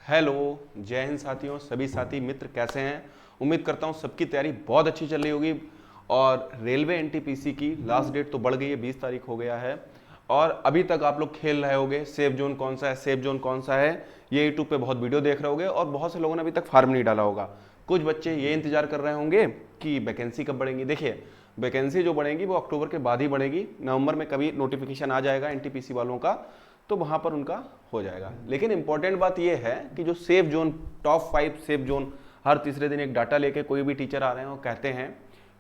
Hello, जय हिंद साथियों। सभी साथी मित्र कैसे हैं? उम्मीद करता हूं सबकी तैयारी बहुत अच्छी चल रही होगी। और रेलवे एनटीपीसी की लास्ट डेट तो बढ़ गई है, 20 तारीख हो गया है। और अभी तक आप लोग खेल रहे होगे सेफ जोन कौन सा है, सेफ जोन कौन सा है, ये यूट्यूब पे बहुत वीडियो देख रहे होगे और बहुत से लोगों ने अभी तक फार्म नहीं डाला होगा। कुछ बच्चे ये इंतजार कर रहे होंगे कि वैकेंसी कब बढ़ेंगी। देखिए, वैकेंसी जो बढ़ेगी वो अक्टूबर के बाद ही बढ़ेगी। नवंबर में कभी नोटिफिकेशन आ जाएगा एनटीपीसी वालों का, तो वहां पर उनका हो जाएगा। लेकिन इंपॉर्टेंट बात यह है कि जो safe zone, top 5 safe zone, हर तीसरे दिन एक डाटा लेके कोई भी टीचर आ रहे हैं और कहते हैं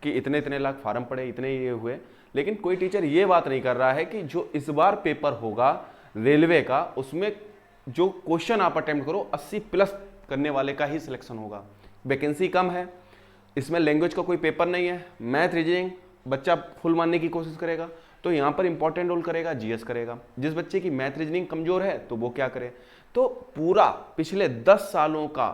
कि इतने इतने लाख फार्म पड़े, इतने ये हुए। लेकिन कोई टीचर ये बात नहीं कर रहा है कि जो इस बार पेपर होगा रेलवे का, उसमें जो क्वेश्चन आप अटेम्प्ट करो 80 प्लस करने वाले का ही सिलेक्शन होगा। वैकेंसी कम है, इसमें लैंग्वेज का कोई पेपर नहीं है, मैथ रीजनिंग बच्चा फुल मानने की कोशिश करेगा, तो यहाँ पर इंपॉर्टेंट रोल करेगा जीएस करेगा। जिस बच्चे की मैथ रीजनिंग कमजोर है तो वो क्या करे। तो पूरा पिछले 10 सालों का,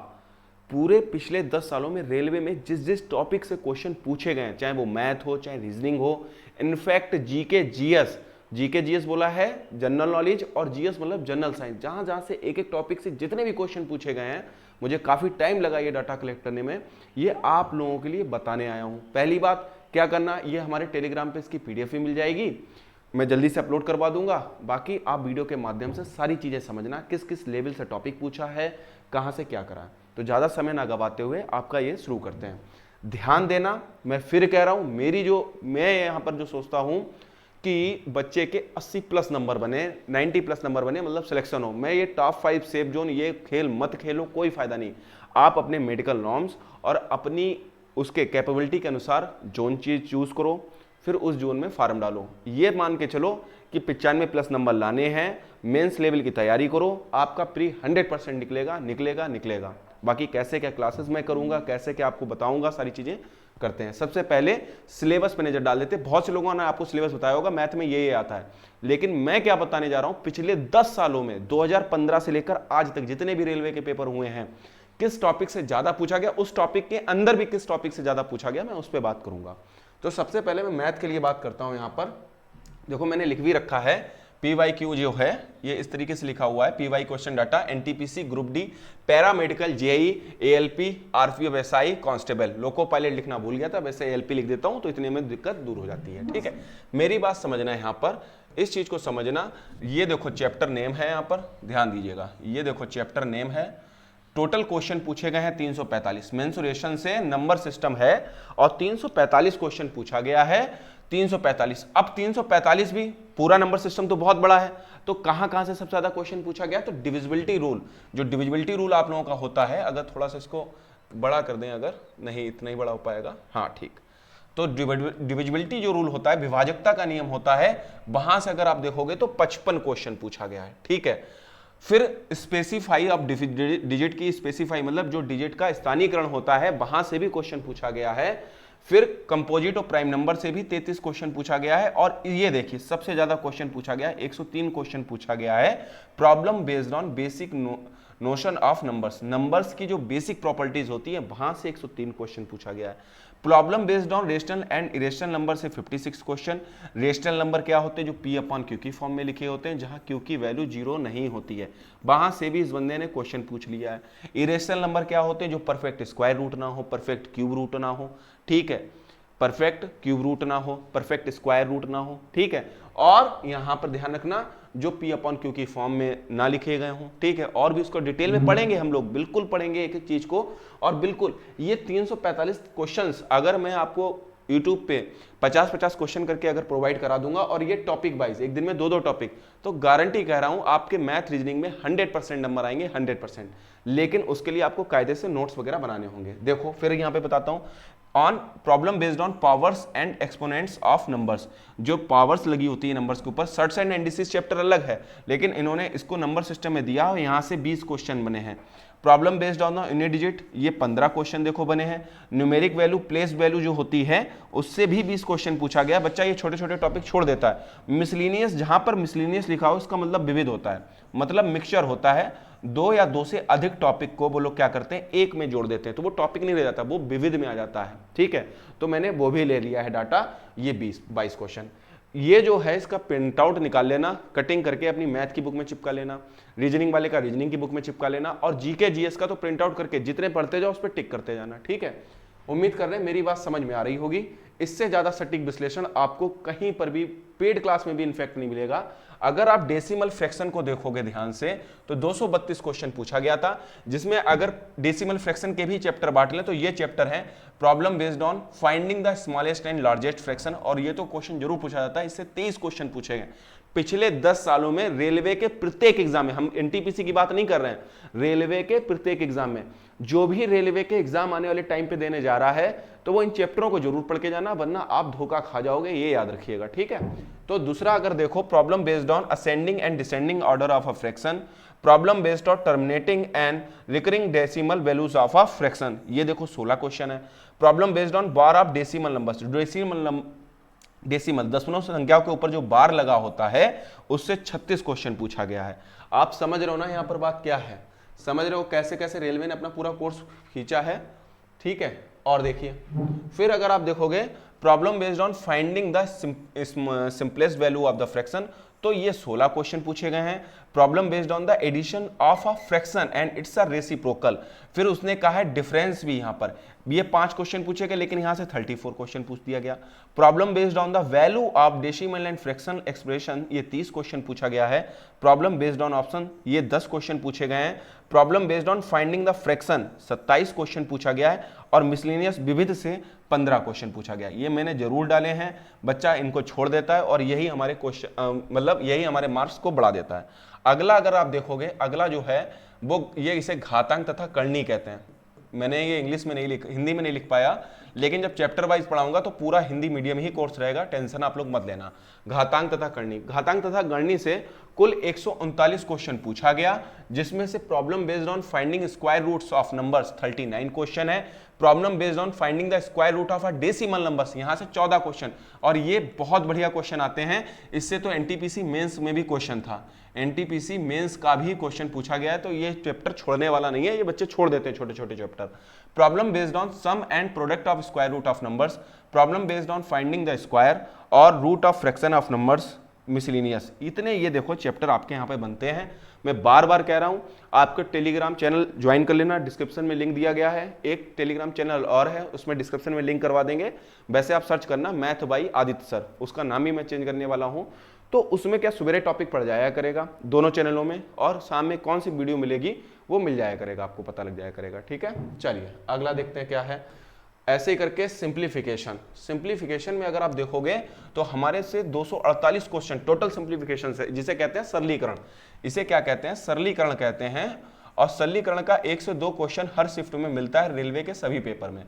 पूरे पिछले 10 सालों में रेलवे में जिस जिस टॉपिक से क्वेश्चन पूछे गए, चाहे वो मैथ हो चाहे रीजनिंग हो, in fact GK GS, GK GS बोला है जनरल नॉलेज, और जीएस मतलब जनरल साइंस, जहां जहां से एक एक टॉपिक से जितने भी क्वेश्चन पूछे गए हैं, मुझे काफी टाइम लगा ये डाटा कलेक्ट करने में, ये आप लोगों के लिए बताने आया हूं। पहली बात क्या करना, ये हमारे टेलीग्राम पे इसकी पीडीएफ भी मिल जाएगी, मैं जल्दी से अपलोड करवा दूंगा। बाकी आप वीडियो के माध्यम से सारी चीजें समझना, किस किस लेवल से टॉपिक पूछा है, कहां से क्या करा। तो ज्यादा समय ना गवाते हुए आपका ये शुरू करते हैं। ध्यान देना, मैं फिर कह रहा हूं, मैं यहां पर जो सोचता हूं कि बच्चे के 80 प्लस नंबर बने, 90 प्लस नंबर बने, मतलब सिलेक्शन हो। मैं ये टॉप 5 सेफ जोन ये खेल मत खेलो, कोई फायदा नहीं। आप अपने मेडिकल नॉर्म्स और अपनी उसके कैपेबिलिटी के अनुसार जोन चीज चूज करो, फिर उस जोन में फार्म डालो। ये मान के चलो कि 95 प्लस नंबर लाने हैं, मेंस लेवल की तैयारी करो, आपका प्री 100% निकलेगा निकलेगा निकलेगा। बाकी कैसे क्या क्लासेस मैं करूंगा, कैसे क्या आपको बताऊंगा, सारी चीजें करते हैं। सबसे पहले सिलेबस पे नजर डाल देते। बहुत से लोगों ने आपको सिलेबस बताया होगा, मैथ में ये आता है, लेकिन मैं क्या बताने जा रहा हूं, पिछले 10 सालों में 2015 से लेकर आज तक जितने भी रेलवे के पेपर हुए हैं, किस टॉपिक से ज्यादा पूछा गया, उस टॉपिक के अंदर भी किस टॉपिक से ज्यादा पूछा गया, मैं उस पर बात करूंगा। तो सबसे पहले मैं मैथ के लिए बात करता हूं। यहां पर देखो मैंने लिख भी रखा है, PYQ जो है ये इस तरीके से लिखा हुआ है, PY question data NTPC group D paramedical JE ALP RPF SI constable. Loco pilot लिखना भूल गया था, वैसे ALP लिख देता हूं तो इतने में दिक्कत दूर हो जाती है। ठीक है, मेरी बात समझना है, यहां पर इस चीज को समझना। ये देखो चैप्टर नेम है, यहां पर ध्यान दीजिएगा, ये देखो चैप्टर नेम है। टोटल क्वेश्चन पूछे गए हैं 345, मेंसुरेशन से नंबर सिस्टम है और 345 क्वेश्चन पूछा गया है। 345, अब 345 भी पूरा नंबर सिस्टम तो बहुत बड़ा है, तो कहां कहां से सबसे ज्यादा क्वेश्चन पूछा गया, तो डिविजिबिलिटी रूल, जो डिविजिबिलिटी रूल आप लोगों का होता है, अगर थोड़ा सा इसको बड़ा कर दें, अगर नहीं इतना ही बड़ा हो पाएगा, हाँ ठीक, तो डिविजिबिलिटी जो रूल होता है, विभाजकता का नियम होता है, वहां से अगर आप देखोगे तो 55 क्वेश्चन पूछा गया है। ठीक है, फिर स्पेसिफाई ऑफ डिजिट की, स्पेसिफाई मतलब जो डिजिट का स्थानीयकरण होता है, वहां से भी क्वेश्चन पूछा गया है। फिर कंपोजिट और प्राइम नंबर से भी 33 क्वेश्चन पूछा गया है। और ये देखिए सबसे ज्यादा क्वेश्चन पूछा गया है, 103 क्वेश्चन पूछा गया है problem based on basic notion of numbers, numbers की जो बेसिक प्रॉपर्टीज होती है वहां से 103 क्वेश्चन पूछा गया है। Problem based on rational and irrational number से 56 क्वेश्चन। रेशनल नंबर क्या होते हैं, जो P/Q की फॉर्म में लिखे होते हैं, जहां Q की वैल्यू 0 नहीं होती है, वहां से भी इस बंदे ने क्वेश्चन पूछ लिया है। इरेशनल नंबर क्या होते हैं, जो परफेक्ट स्क्वायर रूट ना हो, परफेक्ट क्यूब रूट ना हो, ठीक है, परफेक्ट क्यूब रूट ना हो, परफेक्ट स्क्वायर रूट ना हो, ठीक है। और यहां पर ध्यान रखना जो P/Q की फॉर्म में ना लिखे गए हों, ठीक है। और भी उसको डिटेल में पढ़ेंगे हम लोग, बिल्कुल पढ़ेंगे एक एक चीज को। और बिल्कुल ये 345 क्वेश्चंस अगर मैं आपको YouTube पे 50-50 क्वेश्चन करके अगर प्रोवाइड करा दूंगा, और ये टॉपिक वाइज एक दिन में 2-2 टॉपिक, तो गारंटी कह रहा हूं आपके मैथ रीजनिंग में 100% नंबर आएंगे, 100%। लेकिन उसके लिए आपको कायदे से नोट्स वगैरह बनाने होंगे। देखो फिर यहां पे बताता हूं, on problem based on powers and exponents of numbers, जो पावर्स लगी होती है नंबर्स के ऊपर। सर्ट्स एंड इंडिसेस चैप्टर अलग है, लेकिन इन्होंने इसको नंबर सिस्टम में दिया और यहां से 20 क्वेश्चन बने हैं। Problem based on the unit digit, ये 15 क्वेश्चन देखो बने हैं। न्यूमेरिक वैल्यू, प्लेस वैल्यू जो होती है, उससे भी 20 क्वेश्चन पूछा गया। बच्चा ये छोटे छोटे टॉपिक छोड़ देता है। मिसलिनियस, जहां पर मिसलिनियस लिखा हो इसका मतलब विविध होता है, मतलब मिक्सचर होता है, 2 या 2 से अधिक टॉपिक को वो लोग क्या करते हैं, एक में जोड़ देते हैं, तो वो टॉपिक नहीं रह जाता, वो विविध में आ जाता है। ठीक है, तो मैंने वो भी ले लिया है डाटा, ये 22 क्वेश्चन। ये जो है इसका प्रिंट आउट निकाल लेना, कटिंग करके अपनी मैथ की बुक में चिपका लेना, रीजनिंग वाले का रीजनिंग की बुक में चिपका लेना, और जीके जीएस का तो प्रिंट आउट करके जितने पढ़ते जाओ उस पर टिक करते जाना। ठीक है, उम्मीद कर रहे हैं मेरी बात समझ में आ रही होगी। इससे ज्यादा सटीक विश्लेषण आपको कहीं पर भी पेड क्लास में भी इनफैक्ट नहीं मिलेगा। अगर आप डेसिमल फ्रैक्शन को देखोगे ध्यान से तो 232 क्वेश्चन पूछा गया था, जिसमें अगर डेसिमल फ्रैक्शन के भी चैप्टर बांट लें तो ये चैप्टर है problem based on finding the smallest and largest fraction, और ये तो क्वेश्चन जरूर पूछा जाता है। इससे 23 क्वेश्चन पूछे गए। पिछले 10 सालों में रेलवे के प्रत्येक एग्जाम में, हम एनटीपीसी की बात नहीं कर रहे हैं, रेलवे के प्रत्येक एग्जाम में जो भी रेलवे के एग्जाम आने वाले टाइम पे देने जा रहा है तो वो इन चैप्टरों को जरूर पढ़ के जाना, वरना आप धोखा खा जाओगे, ये याद रखिएगा। ठीक है, तो दूसरा अगर देखो problem based on ascending and descending order of a fraction, problem based on terminating and recurring decimal values of a fraction, ये देखो 16 क्वेश्चन है। Problem based on bar of decimal numbers, decimal दशमलव संख्याओं के ऊपर जो बार लगा होता है उससे 36 क्वेश्चन पूछा गया है। आप समझ रहे हो ना यहाँ पर बात क्या है, समझ रहे हो कैसे कैसे रेलवे ने अपना पूरा कोर्स खींचा है। ठीक है, और देखिए फिर अगर आप देखोगे problem based on finding the simplest value of the fraction, तो ये 16 क्वेश्चन पूछे गए हैं। Problem based on the addition of a fraction and its a reciprocal, फिर उसने कहा है डिफरेंस भी, यहां पर ये 5 क्वेश्चन पूछे गए लेकिन यहां से 34 क्वेश्चन पूछ दिया गया। Problem based on the value of decimal and fraction expression, ये 30 क्वेश्चन पूछा गया है। प्रॉब्लम बेस्ड ऑन ऑप्शन, ये 10 क्वेश्चन पूछे गए हैं। Problem based on finding the fraction 27 question पूछा गया है, और मिसलेनियस विविध से 15 क्वेश्चन पूछा गया। ये मैंने जरूर डाले हैं, बच्चा इनको छोड़ देता है और यही हमारे क्वेश्चन मतलब यही हमारे मार्क्स को बढ़ा देता है। अगला अगर आप देखोगे, अगला जो है वो ये इसे घातांक तथा करणी कहते हैं। मैंने ये इंग्लिश में नहीं हिंदी में नहीं लिख पाया, लेकिन जब चैप्टर वाइज पढ़ाऊंगा तो पूरा हिंदी मीडियम ही कोर्स रहेगा, टेंशन आप लोग मत लेना। घातांक तथा करणी, घातांक तथा गणनी से कुल 139 क्वेश्चन पूछा गया, जिसमें से problem based on finding square roots of numbers 39 question है। Problem based on finding the square root of a decimal numbers, यहां से 14 क्वेश्चन, और ये बहुत बढ़िया क्वेश्चन आते हैं। इससे तो एनटीपीसी मेंस में भी क्वेश्चन था, एनटीपीसी मेंस का भी क्वेश्चन पूछा गया है, तो ये चैप्टर छोड़ने वाला नहीं है, ये बच्चे छोड़ देते हैं छोटे छोटे chapter. Problem based on sum and product of square root of numbers, problem based on finding the square और root of fraction of numbers, miscellaneous, इतने ये देखो चैप्टर आपके यहाँ पे बनते हैं। मैं बार बार कह रहा हूँ, आपके टेलीग्राम चैनल ज्वाइन कर लेना, डिस्क्रिप्शन में लिंक दिया गया है। एक टेलीग्राम चैनल और है, उसमें डिस्क्रिप्शन में लिंक करवा देंगे, वैसे आप सर्च करना मैथ बाई आदित्य सर, उसका नाम ही मैं चेंज करने वाला हूँ। तो उसमें क्या सवेरे टॉपिक पढ़ जाया करेगा दोनों चैनलों में, और शाम में कौन सी वीडियो मिलेगी वो मिल जाया करेगा, आपको पता लग जाया करेगा। ठीक है, चलिए अगला देखते हैं क्या है। ऐसे ही करके सिंप्लीफिकेशन, सिंप्लीफिकेशन में अगर आप देखोगे तो हमारे से 248 क्वेश्चन टोटल सिंप्लीफिकेशन से, जिसे कहते हैं सरलीकरण, इसे क्या कहते हैं, सरलीकरण कहते हैं। और सरलीकरण का 1 से 2 क्वेश्चन हर शिफ्ट में मिलता है रेलवे के सभी पेपर में।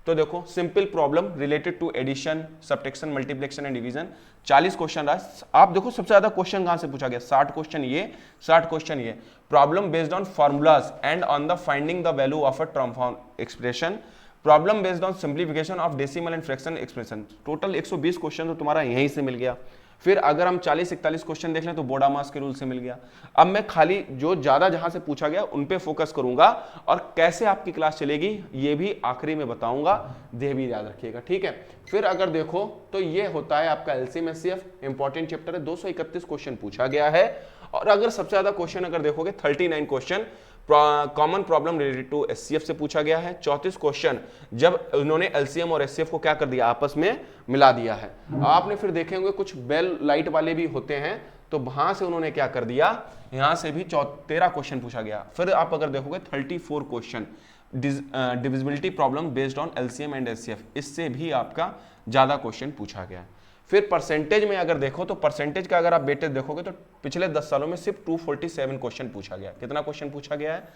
तो देखो simple problem related to addition, subtraction, multiplication and division, 40 question रहा। आप देखो सबसे ज्यादा क्वेश्चन कहां से पूछा गया, 60 क्वेश्चन ये, 60 क्वेश्चन ये। Problem based on formulas and on the finding the value of a transform expression, problem based on simplification of decimal and fraction expression, total 120 question तो तुम्हारा यहीं से मिल गया। फिर अगर हम 40-41 क्वेश्चन देख लें तो बोडामास के रूल से मिल गया। अब मैं खाली जो ज्यादा जहां से पूछा गया उन पे फोकस करूंगा, और कैसे आपकी क्लास चलेगी ये भी आखिरी में बताऊंगा, यह भी याद रखिएगा। ठीक है, फिर अगर देखो तो ये होता है आपका एलसीएम एचसीएफ, इंपॉर्टेंट चैप्टर है, 231 क्वेश्चन पूछा गया है। और अगर सबसे ज्यादा क्वेश्चन अगर देखोगे 39 question common problem related to HCF से पूछा गया है। 34 क्वेश्चन जब उन्होंने एलसीएम और एचसीएफ को क्या कर दिया, आपस में मिला दिया है। आपने फिर देखे होंगे कुछ बेल लाइट वाले भी होते हैं, तो वहां से उन्होंने क्या कर दिया, यहां से भी 13 क्वेश्चन पूछा गया। फिर आप अगर देखोगे 34 question divisibility problem based on LCM and HCF, इससे भी आपका ज्यादा क्वेश्चन पूछा गया। फिर परसेंटेज में अगर देखो तो परसेंटेज का अगर आप बेटे देखोगे तो पिछले 10 सालों में सिर्फ 247 क्वेश्चन पूछा गया। कितना क्वेश्चन पूछा गया है,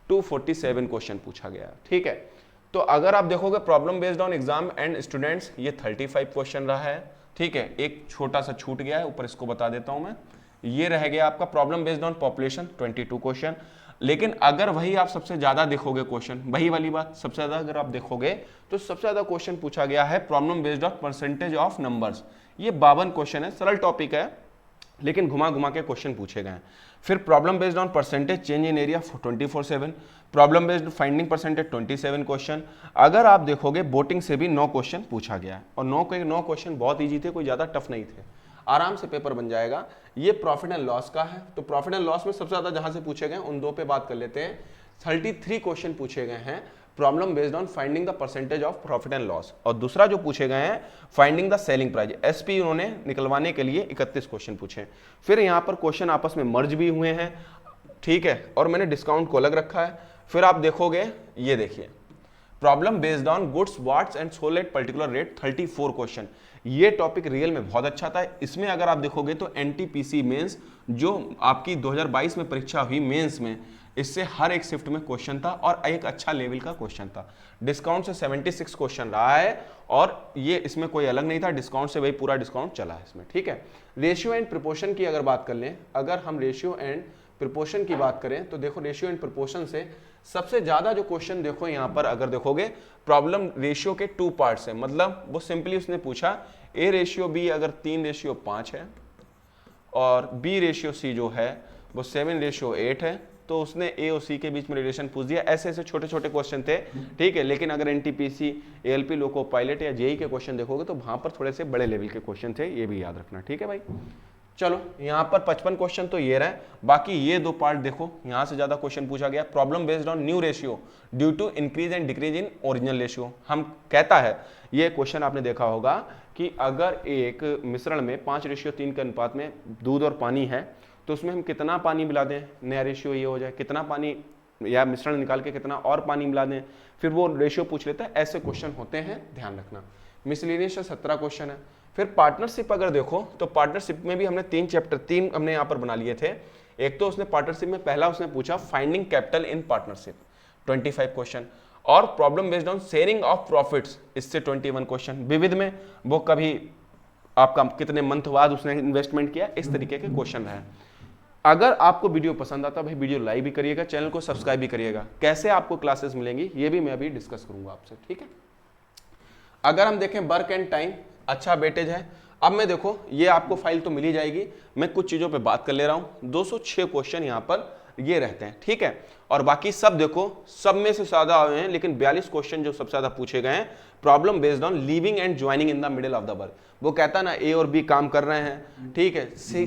247 क्वेश्चन पूछा गया। ठीक है, तो अगर आप देखोगे problem based on exam and students, ये 35 क्वेश्चन रहा है। ठीक है, एक छोटा सा छूट गया है, ऊपर इसको बता देता हूं मैं, ये रह गया आपका problem based on population 22 question. लेकिन अगर वही आप सबसे ज्यादा देखोगे क्वेश्चन, वही वाली बात, सबसे ज्यादा अगर आप देखोगे तो सबसे ज्यादा क्वेश्चन पूछा गया है problem based on percentage of numbers, ये 52 क्वेश्चन है। सरल टॉपिक है लेकिन घुमा घुमा के क्वेश्चन पूछे गए हैं। फिर problem based on percentage change in area 24/7, problem based finding percentage 27 question. अगर आप देखोगे बोटिंग से भी 9 क्वेश्चन पूछा गया है, और 9 क्वेश्चन बहुत ईजी थे, कोई ज्यादा टफ नहीं थे। आराम से पेपर बन जाएगा। ये प्रॉफिट एंड लॉस का है, तो प्रॉफिट एंड लॉस में सबसे ज्यादा जहां से पूछे गए उन दो पे बात कर लेते हैं। 33 क्वेश्चन पूछे गए हैं, problem based on finding the percentage of profit and loss, और दूसरा जो पूछे गए हैं finding the selling price, SP उन्होंने निकलवाने के लिए 31 क्वेश्चन पूछे। फिर यहाँ पर क्वेश्चन आपस में मर्ज भी हुए हैं, ठीक है, और मैंने डिस्काउंट को अलग रखा है। फिर आप देखोगे, ये देखिए problem based on goods watts and sold at particular rate, 34 question. ये टॉपिक रियल में बहुत अच्छा था। इसमें अगर आप देखोगे तो एनटीपीसी मेंस जो आपकी 2022 में परीक्षा हुई मेंस में, इससे हर एक शिफ्ट में क्वेश्चन था और एक अच्छा लेवल का क्वेश्चन था। डिस्काउंट से 76 क्वेश्चन रहा है और ये इसमें कोई अलग नहीं था, डिस्काउंट से वही पूरा डिस्काउंट चला है इसमें, ठीक है। रेशियो एंड प्रोपोर्शन की अगर बात कर लें, अगर हम रेशियो एंड प्रोपोर्शन की बात करें तो देखो रेशियो एंड प्रोपोर्शन से सबसे ज्यादा जो क्वेश्चन देखो यहाँ पर अगर देखोगे प्रॉब्लम रेशियो के 2 पार्ट्स है, मतलब वो सिंपली उसने पूछा ए रेशियो बी अगर 3:5 है और बी रेशियो सी जो है वो 7:8 है, तो उसने ए और सी के बीच में रिलेशन पूछ दिया। ऐसे ऐसे छोटे छोटे क्वेश्चन थे, ठीक है। लेकिन अगर एनटीपीसी, एएलपी, लोको पायलट या जेई के क्वेश्चन देखोगे तो वहां पर थोड़े से बड़े लेवल के क्वेश्चन थे, ये भी याद रखना, ठीक है भाई। चलो यहाँ पर 55 क्वेश्चन तो ये रहे, बाकी ये 2 पार्ट देखो, यहाँ से ज्यादा क्वेश्चन पूछा गया। Problem based on new ratio due to increase and decrease in original ratio, हम कहता है ये क्वेश्चन आपने देखा होगा कि अगर एक मिश्रण में 5:3 के अनुपात में दूध और पानी है तो उसमें हम कितना पानी मिला दें, नया रेशियो ये हो जाए, कितना पानी या मिश्रण निकाल के कितना और पानी मिला दें, फिर वो रेशियो पूछ लेता है। ऐसे क्वेश्चन होते हैं, ध्यान रखना। मिसलेनियस से 17 क्वेश्चन है। फिर पार्टनरशिप अगर देखो तो पार्टनरशिप में भी हमने 3 हमने यहाँ पर बना लिए थे। एक तो उसने पार्टनरशिप में पहला उसने पूछा finding capital in partnership, 25 question, और problem based on sharing of profits, इससे 21 क्वेश्चन। विविध में वो कभी आपका कितने मंथ बाद उसने इन्वेस्टमेंट किया, इस तरीके के क्वेश्चन रहे। अगर आपको वीडियो पसंद आता भाई वीडियो लाइक भी करिएगा, चैनल को सब्सक्राइब भी करिएगा। कैसे आपको क्लासेस मिलेंगी ये भी मैं अभी डिस्कस करूंगा आपसे, ठीक है। अगर हम देखें वर्क एंड टाइम, अच्छा वेटेज है। अब मैं देखो ये आपको फाइल तो मिली जाएगी, मैं कुछ चीजों पे बात कर ले रहा हूं। 206 क्वेश्चन यहाँ पर ये रहते हैं, ठीक है। और बाकी सब देखो, सब में से ज्यादा आए हैं, लेकिन 42 क्वेश्चन जो सबसे ज्यादा पूछे गए हैं problem based on leaving and joining in the middle of the work. वो कहता ना ए और बी काम कर रहे हैं, ठीक है, सी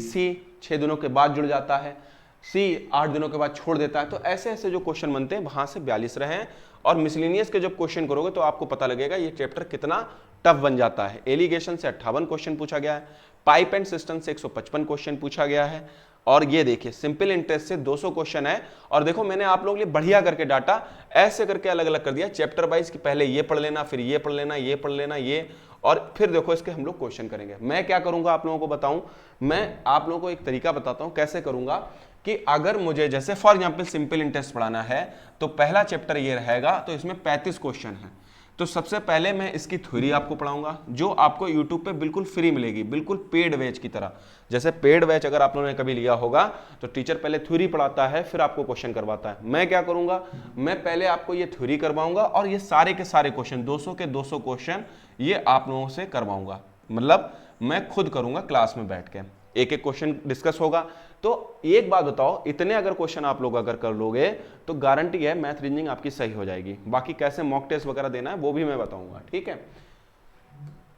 6 दिनों के बाद जुड़ जाता है, सी 8 दिनों के बाद छोड़ देता है। तो ऐसे ऐसे जो क्वेश्चन बनते हैं वहां से 42 रहे हैं। और मिसलेनियस के जब क्वेश्चन करोगे तो आपको पता लगेगा ये चैप्टर कितना टफ बन जाता है। एलिगेशन से 58 क्वेश्चन पूछा गया है, पाइप एंड सिस्टम से 155 क्वेश्चन पूछा गया है, और ये देखिए सिंपल इंटरेस्ट से 200 क्वेश्चन है। और देखो मैंने आप लोगों के लिए बढ़िया करके डाटा ऐसे करके अलग अलग कर दिया चैप्टर वाइज कि पहले ये पढ़ लेना, फिर ये पढ़ लेना, ये पढ़ लेना, ये, और फिर देखो इसके हम लोग क्वेश्चन करेंगे। मैं क्या करूंगा आप लोगों को बताऊं, मैं आप लोगों को एक तरीका बताता हूं कैसे करूंगा कि अगर मुझे जैसे फॉर एग्जांपल सिंपल इंटरेस्ट पढ़ाना है तो पहला चैप्टर ये रहेगा, तो इसमें 35 क्वेश्चन है। तो सबसे पहले मैं इसकी थ्योरी आपको पढ़ाऊंगा जो आपको YouTube पे बिल्कुल फ्री मिलेगी, बिल्कुल पेड बैच की तरह। जैसे पेड बैच अगर आप लोगों ने कभी लिया होगा तो टीचर पहले थ्योरी पढ़ाता है फिर आपको क्वेश्चन करवाता है। मैं क्या करूंगा, मैं पहले आपको ये थ्योरी करवाऊंगा और ये सारे के सारे क्वेश्चन 200 के 200 क्वेश्चन ये आप लोगों से करवाऊंगा। मतलब मैं खुद करूंगा क्लास में बैठ के, एक एक क्वेश्चन डिस्कस होगा। तो एक बात बताओ, इतने अगर क्वेश्चन आप लोग अगर कर लोगे तो गारंटी है मैथ रीजनिंग आपकी सही हो जाएगी। बाकी कैसे मॉक टेस्ट वगैरह देना है वो भी मैं बताऊंगा, ठीक है।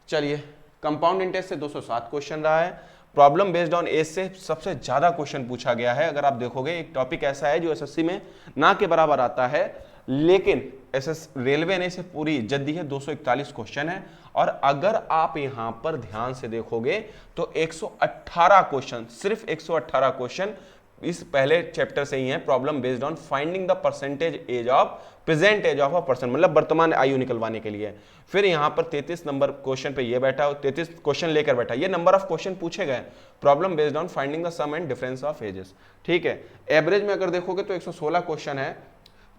चलिए, कंपाउंड इंटरेस्ट से 207 क्वेश्चन रहा है। प्रॉब्लम बेस्ड ऑन एज से सबसे ज्यादा क्वेश्चन पूछा गया है। अगर आप देखोगे एक टॉपिक ऐसा है जो एसएससी में ना के बराबर आता है, लेकिन रेलवे ने इसे पूरी इज्जत दी है। 241 क्वेश्चन है, और अगर आप यहां पर ध्यान से देखोगे तो 118 क्वेश्चन, सिर्फ 118 क्वेश्चन इस पहले चैप्टर से ही है। Problem based on finding the percentage age of present age of a person, मतलब वर्तमान आयु निकलवाने के लिए। फिर यहां पर 33 नंबर क्वेश्चन पे ये बैठा, 33 क्वेश्चन लेकर बैठा। ये नंबर ऑफ क्वेश्चन पूछे गए problem based on finding the sum and difference of ages, ठीक है। एवरेज में अगर देखोगे तो 116 क्वेश्चन है।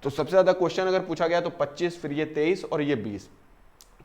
तो सबसे ज्यादा क्वेश्चन अगर पूछा गया तो 25, फिर ये 23 और ये 20।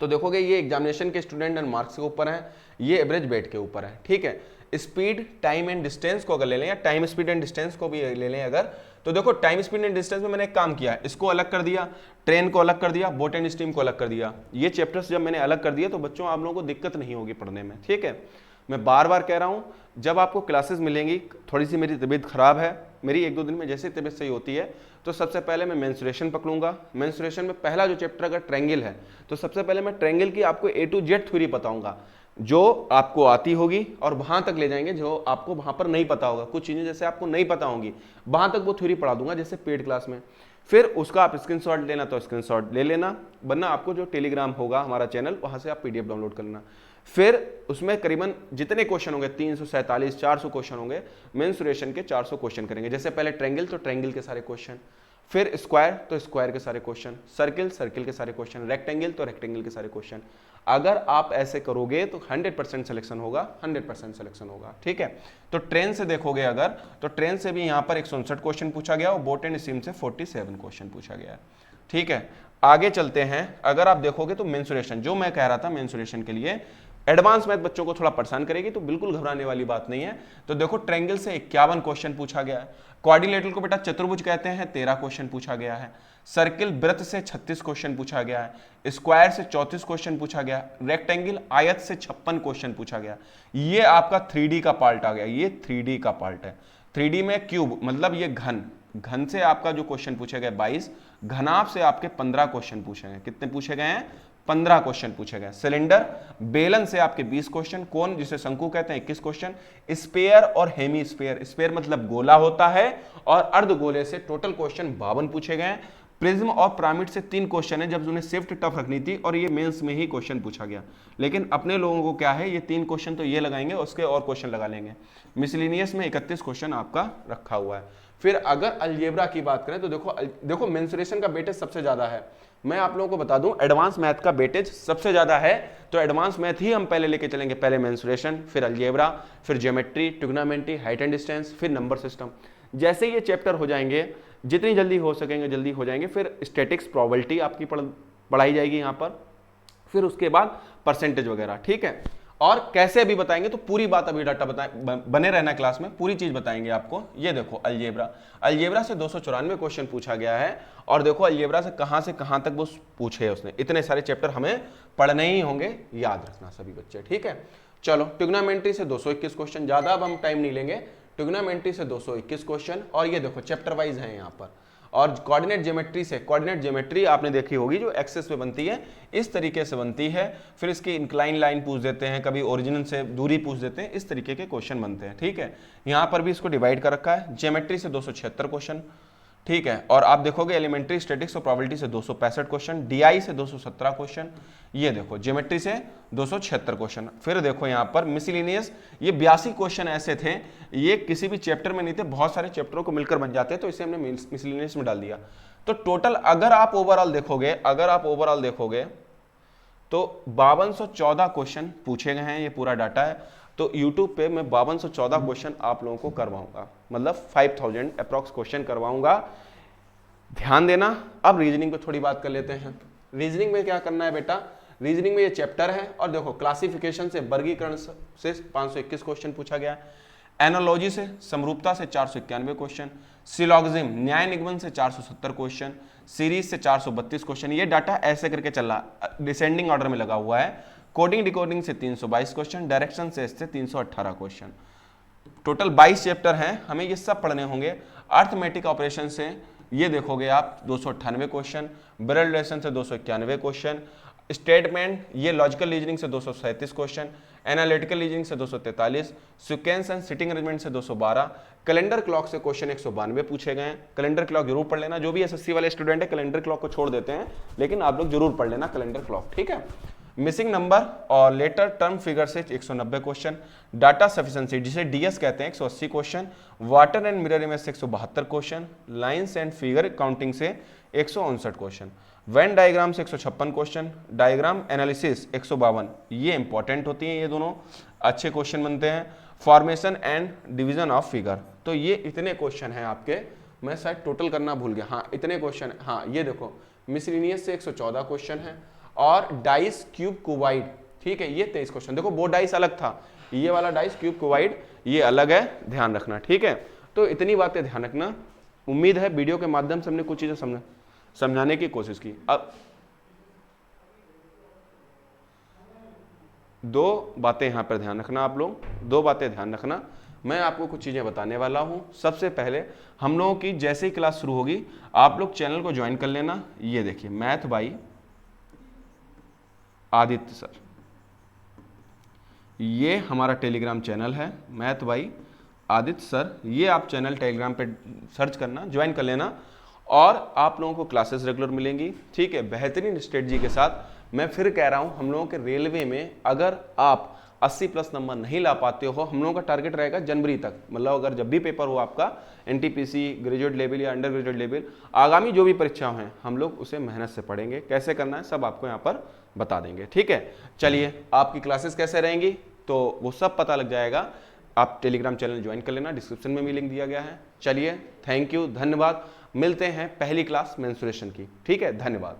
तो देखोगे ये एग्जामिनेशन के स्टूडेंट एंड मार्क्स के ऊपर है, ये एवरेज वेट के ऊपर है, ठीक है। स्पीड, टाइम एंड डिस्टेंस को अगर ले लें, या टाइम, स्पीड एंड डिस्टेंस को भी ले लें अगर, तो देखो टाइम, स्पीड एंड डिस्टेंस में मैंने एक काम किया है, इसको अलग कर दिया, ट्रेन को अलग कर दिया, बोट एंड स्टीम को अलग कर दिया। ये चैप्टर्स जब मैंने अलग कर दिया तो बच्चों आप लोगों को दिक्कत नहीं होगी पढ़ने में, ठीक है। मैं बार बार कह रहा हूं, जब आपको क्लासेस मिलेंगी, थोड़ी सी मेरी तबीयत खराब है, मेरी 1-2 दिन में जैसे तबीयत सही होती है तो सबसे पहले मैं मेंस्ट्रुएशन पकड़ूंगा। मेंस्ट्रुएशन में पहला जो चैप्टर अगर ट्रायंगल है तो सबसे पहले मैं ट्रायंगल की आपको A to Z थ्योरी बताऊंगा। जो आपको आती होगी और वहां तक ले जाएंगे जो आपको वहां पर नहीं पता होगा। कुछ चीजें जैसे आपको नहीं पता होंगी वहां तक वो थ्योरी पढ़ा दूंगा जैसे पेड क्लास में। फिर उसका आप स्क्रीनशॉट लेना तो स्क्रीनशॉट ले लेना, वरना आपको जो टेलीग्राम होगा हमारा चैनल वहां से आप पीडीएफ डाउनलोड कर लेना। फिर उसमें करीबन जितने क्वेश्चन होंगे 347 400 क्वेश्चन होंगे, मेंसुरेशन के 400 क्वेश्चन करेंगे। जैसे पहले ट्रायंगल तो ट्रायंगल के सारे क्वेश्चन, फिर स्क्वायर तो स्क्वायर के सारे क्वेश्चन, सर्किल सर्किल के सारे क्वेश्चन, रेक्टेंगल तो रेक्टेंगल के सारे क्वेश्चन। अगर आप ऐसे करोगे तो 100% सिलेक्शन होगा, 100% सिलेक्शन होगा। ठीक है, तो ट्रेन से देखोगे अगर तो ट्रेन से भी यहां पर 159 क्वेश्चन पूछा गया और बोट एंड स्टीम से 47 क्वेश्चन पूछा गया है। ठीक है, आगे चलते हैं। अगर आप देखोगे तो मेंसुरेशन, जो मैं कह रहा था मेंसुरेशन के लिए एडवांस मैथ बच्चों को थोड़ा परेशान करेगी, तो बिल्कुल घबराने वाली बात नहीं है। तो देखो ट्रायंगल से 51 क्वेश्चन पूछा गया है, क्वाड्रिलेटरल को बेटा चतुर्भुज कहते हैं, 13 क्वेश्चन पूछा गया है, सर्किल वृत्त से 36 क्वेश्चन पूछा गया है, स्क्वायर से 34 क्वेश्चन पूछा गया, रेक्टेंगल आयत से 56 क्वेश्चन पूछा गया। ये आपका 3D का पार्ट आ गया, ये 3D का पार्ट है। 3D में क्यूब मतलब ये घन, घन से आपका जो क्वेश्चन पूछे गए 22, घनाभ से आपके 15 क्वेश्चन पूछे गए। कितने पूछे गए हैं? 15 क्वेश्चन पूछे गए। सिलेंडर बेलन से आपके 20 क्वेश्चन, कोन जिसे शंकु कहते हैं 21 क्वेश्चन, स्पेयर और हेमी स्पेयर, स्पेयर मतलब गोला होता है, और अर्धगोले से टोटल क्वेश्चन 52 पूछे गए। प्रिज्म और पिरामिड से 3 क्वेश्चन है, जब उन्हें शिफ्ट टफ रखनी थी और ये मेंस में ही क्वेश्चन पूछा गया। लेकिन अपने लोगों को क्या है, ये 3 क्वेश्चन तो ये लगाएंगे, उसके और क्वेश्चन लगा लेंगे। मिसलिनियस में 31 क्वेश्चन आपका रखा हुआ है। फिर अगर अलजेब्रा की बात करें तो देखो मेंसुरेशन का वेटेज सबसे ज्यादा है। मैं आप लोगों को बता दूं एडवांस मैथ का वेटेज सबसे ज्यादा है, तो एडवांस मैथ ही हम पहले लेके चलेंगे। पहले मेंसुरेशन, फिर अलजेब्रा, फिर geometry, trigonometry, height and distance, फिर नंबर सिस्टम। जैसे ये चैप्टर हो जाएंगे, जितनी जल्दी हो सकेंगे जल्दी हो जाएंगे। फिर स्टैटिक्स, प्रोबेबिलिटी आपकी पढ़ाई जाएगी यहाँ पर, फिर उसके बाद परसेंटेज वगैरह। ठीक है, और कैसे भी बताएंगे, तो पूरी बात अभी डाटा बने रहना क्लास में, पूरी चीज बताएंगे आपको। ये देखो अलजेब्रा, अलजेब्रा से 294 क्वेश्चन पूछा गया है, और देखो अलजेब्रा से कहां तक वो पूछे है उसने। इतने सारे चैप्टर हमें पढ़ने ही होंगे, याद रखना सभी बच्चे। ठीक है, चलो ट्रिग्नोमेट्री से 221 क्वेश्चन, ज्यादा अब हम टाइम नहीं लेंगे। ट्रिग्नोमेट्री से 221 क्वेश्चन, और ये देखो चैप्टर वाइज है यहाँ पर। और कोऑर्डिनेट ज्योमेट्री से, कोऑर्डिनेट ज्योमेट्री आपने देखी होगी जो एक्सेस पे बनती है, इस तरीके से बनती है। फिर इसकी इंक्लाइन लाइन पूछ देते हैं, कभी ओरिजिन से दूरी पूछ देते हैं, इस तरीके के क्वेश्चन बनते हैं। ठीक है, यहाँ पर भी इसको डिवाइड कर रखा है। ज्योमेट्री से 276 क्वेश्चन, ठीक है, और आप देखोगे एलिमेंट्री स्टैटिक्स और प्रोबेबिलिटी से 265 क्वेश्चन, डीआई से 217 क्वेश्चन, ये देखो ज्योमेट्री से 276 क्वेश्चन। फिर देखो यहाँ पर मिसलिनियस, ये 82 क्वेश्चन ऐसे थे, ये किसी भी चैप्टर में नहीं थे, बहुत सारे चैप्टरों को मिलकर बन जाते हैं, तो इसे हमने मिसलिनियस में डाल दिया। तो टोटल अगर आप ओवरऑल देखोगे तो 5214 क्वेश्चन पूछे गए हैं, ये पूरा डाटा है। तो YouTube पे मैं 5214 क्वेश्चन आप लोगों को करवाऊंगा, मतलब 5000 अप्रॉक्स क्वेश्चन करवाऊंगा। ध्यान देना। अब रीजनिंग पे थोड़ी बात कर लेते हैं। रीजनिंग में क्या करना है बेटा, रीजनिंग में ये चैप्टर है, और देखो क्लासिफिकेशन से, वर्गीकरण से 521 क्वेश्चन पूछा गया है, एनालॉजी से, समरूपता से 491 क्वेश्चन, सिलॉगिज्म न्याय निगमन से 470 क्वेश्चन, सीरीज से 432 क्वेश्चन। ये डाटा ऐसे करके चल रहा, डिसेंडिंग ऑर्डर में लगा हुआ है। कोडिंग डिकोडिंग से 322 क्वेश्चन, डायरेक्शन से 318 क्वेश्चन। टोटल 22 चैप्टर हैं, हमें ये सब पढ़ने होंगे। अर्थमेटिक ऑपरेशन से ये देखोगे आप 298 क्वेश्चन, ब्रेल रिलेशन से 291 क्वेश्चन, स्टेटमेंट ये लॉजिकल रीजनिंग से 237 क्वेश्चन, एनालिटिकल रीजनिंग से 243, सीक्वेंस एंड सिटिंग अरेंजमेंट से 212, कैलेंडर क्लॉक से क्वेश्चन 192 पूछे गए हैं। कैलेंडर क्लॉक जरूर पढ़ लेना, जो भी एसएससी वाले स्टूडेंट है कैलेंडर क्लॉक को छोड़ देते हैं, लेकिन आप लोग जरूर पढ़ लेना कैलेंडर क्लॉक। ठीक है, मिसिंग नंबर और लेटर टर्म फिगर से 190 क्वेश्चन, डाटा सफिशिएंसी जिसे डीएस कहते हैं 180 question, water and mirror image से 172 question, lines and figure counting से 159 क्वेश्चन, वेन डायग्राम से 156 क्वेश्चन, डायग्राम एनालिसिस 152, ये इंपॉर्टेंट होती हैं, ये दोनों अच्छे क्वेश्चन बनते हैं। Formation and division of figure, तो ये इतने क्वेश्चन हैं आपके, मैं शायद टोटल करना भूल गया, हाँ इतने क्वेश्चन। हाँ ये देखो मिसलिनियस से 114 क्वेश्चन है, और डाइस क्यूब क्यूबाइड, ठीक है, ये 23 क्वेश्चन। देखो वो डाइस अलग था, ये वाला डाइस क्यूब क्यूबाइड ये अलग है, ध्यान रखना। ठीक है, तो इतनी बातें ध्यान रखना। उम्मीद है वीडियो के माध्यम से हमने कुछ चीजें समझाने की कोशिश की। अब 2 बातें यहां पर ध्यान रखना, आप लोग 2 बातें ध्यान रखना। मैं आपको कुछ चीजें बताने वाला हूं। सबसे पहले हम लोगों की जैसे ही क्लास शुरू होगी आप लोग चैनल को ज्वाइन कर लेना। ये देखिए मैथ बाई आदित्य सर, ये हमारा टेलीग्राम चैनल है मैथ बाई आदित्य सर। ये आप चैनल टेलीग्राम पे सर्च करना, ज्वाइन कर लेना और आप लोगों को क्लासेस रेगुलर मिलेंगी। ठीक है, बेहतरीन स्ट्रेटजी के साथ। मैं फिर कह रहा हूं, हम लोगों के रेलवे में अगर आप 80 प्लस नंबर नहीं ला पाते हो, हम लोगों का टारगेट रहेगा जनवरी तक। मतलब अगर जब भी पेपर हो आपका एनटीपीसी ग्रेजुएट लेवल या अंडर ग्रेजुएट लेवल, आगामी जो भी परीक्षाएं हैं हम लोग उसे मेहनत से पढ़ेंगे। कैसे करना है सब आपको यहाँ पर बता देंगे। ठीक है, चलिए आपकी क्लासेस कैसे रहेंगी तो वो सब पता लग जाएगा। आप टेलीग्राम चैनल ज्वाइन कर लेना, डिस्क्रिप्शन में भी लिंक दिया गया है। चलिए, थैंक यू, धन्यवाद। मिलते हैं पहली क्लास मेंसुरेशन की। ठीक है, धन्यवाद।